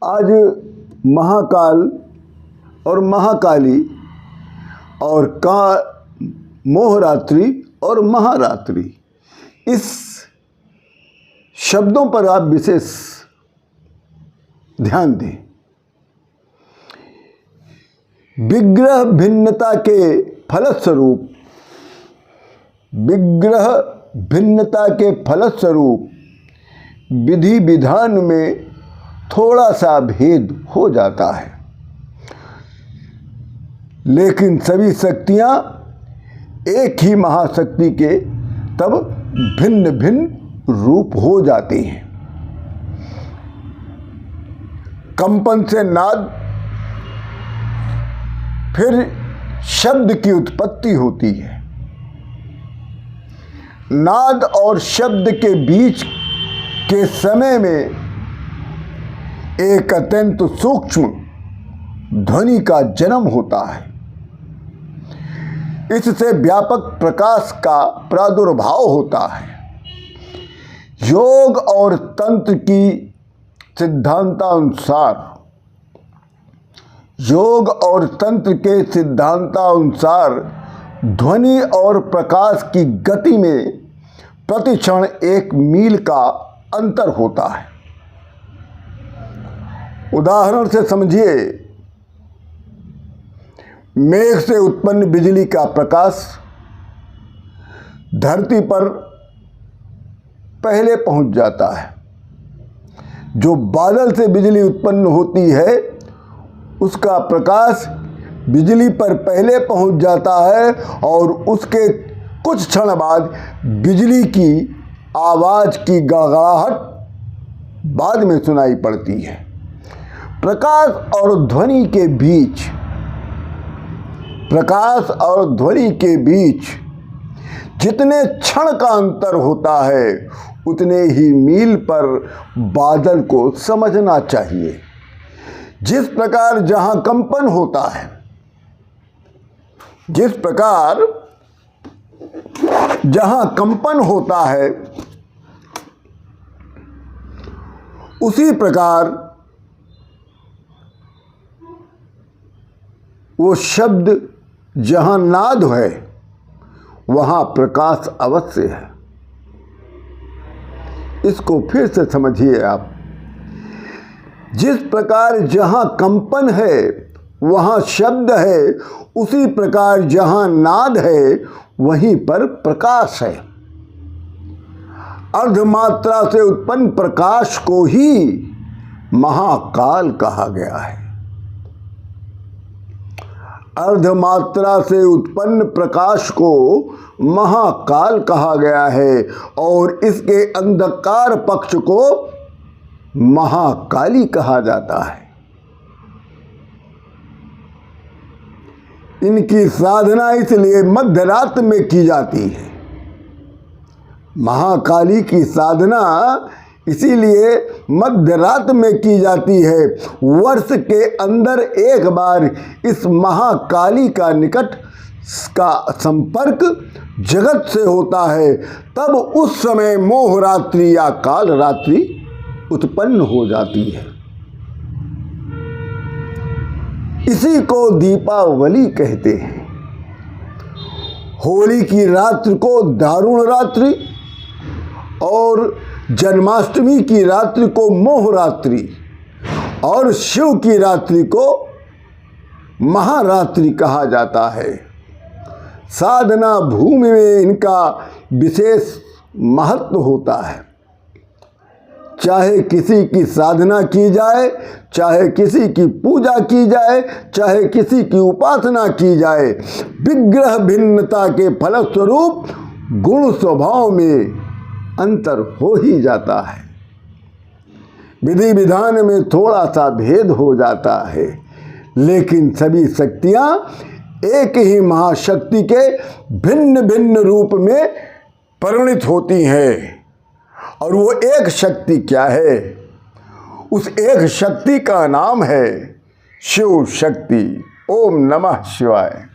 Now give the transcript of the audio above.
आज महाकाल और महाकाली और मोहरात्रि और महारात्रि, इस शब्दों पर आप विशेष ध्यान दें। विग्रह भिन्नता के फलस्वरूप, विग्रह भिन्नता के फलस्वरूप विधि विधान में थोड़ा सा भेद हो जाता है, लेकिन सभी शक्तियां एक ही महाशक्ति के तब भिन्न भिन्न रूप हो जाती हैं। कंपन से नाद, फिर शब्द की उत्पत्ति होती है। नाद और शब्द के बीच के समय में एक अत्यंत सूक्ष्म ध्वनि का जन्म होता है। इससे व्यापक प्रकाश का प्रादुर्भाव होता है। योग और तंत्र की सिद्धांतानुसार, योग और तंत्र के सिद्धांतानुसार ध्वनि और प्रकाश की गति में प्रतिक्षण 1 मील का अंतर होता है। उदाहरण से समझिए, मेघ से उत्पन्न बिजली का प्रकाश धरती पर पहले पहुंच जाता है। जो बादल से बिजली उत्पन्न होती है, उसका प्रकाश बिजली पर पहले पहुंच जाता है और उसके कुछ क्षण बाद बिजली की आवाज़ की गड़गड़ाहट बाद में सुनाई पड़ती है। प्रकाश और ध्वनि के बीच, प्रकाश और ध्वनि के बीच जितने क्षण का अंतर होता है, उतने ही मील पर बादल को समझना चाहिए। जिस प्रकार जहां कंपन होता है, जिस प्रकार जहां कंपन होता है, उसी प्रकार वो शब्द जहां नाद है, वहां प्रकाश अवश्य है। इसको फिर से समझिए आप। जिस प्रकार जहां कंपन है वहां शब्द है, उसी प्रकार जहां नाद है वहीं पर प्रकाश है। अर्धमात्रा से उत्पन्न प्रकाश को ही महाकाल कहा गया है। अर्धमात्रा से उत्पन्न प्रकाश को महाकाल कहा गया है और इसके अंधकार पक्ष को महाकाली कहा जाता है। इनकी साधना इसलिए मध्यरात में की जाती है। महाकाली की साधना इसीलिए मध्यरात में की जाती है। वर्ष के अंदर एक बार इस महाकाली का निकट का संपर्क जगत से होता है, तब उस समय मोहरात्रि या काल रात्रि उत्पन्न हो जाती है। इसी को दीपावली कहते हैं। होली की रात्रि को दारुण रात्रि और जन्माष्टमी की रात्रि को मोहरात्रि और शिव की रात्रि को महारात्रि कहा जाता है। साधना भूमि में इनका विशेष महत्व होता है। चाहे किसी की साधना की जाए, चाहे किसी की पूजा की जाए, चाहे किसी की उपासना की जाए, विग्रह भिन्नता के फलस्वरूप गुण स्वभाव में अंतर हो ही जाता है। विधि विधान में थोड़ा सा भेद हो जाता है, लेकिन सभी शक्तियां एक ही महाशक्ति के भिन्न भिन्न रूप में परिणित होती हैं। और वो एक शक्ति क्या है? उस एक शक्ति का नाम है शिव शक्ति। ओम नमः शिवाय।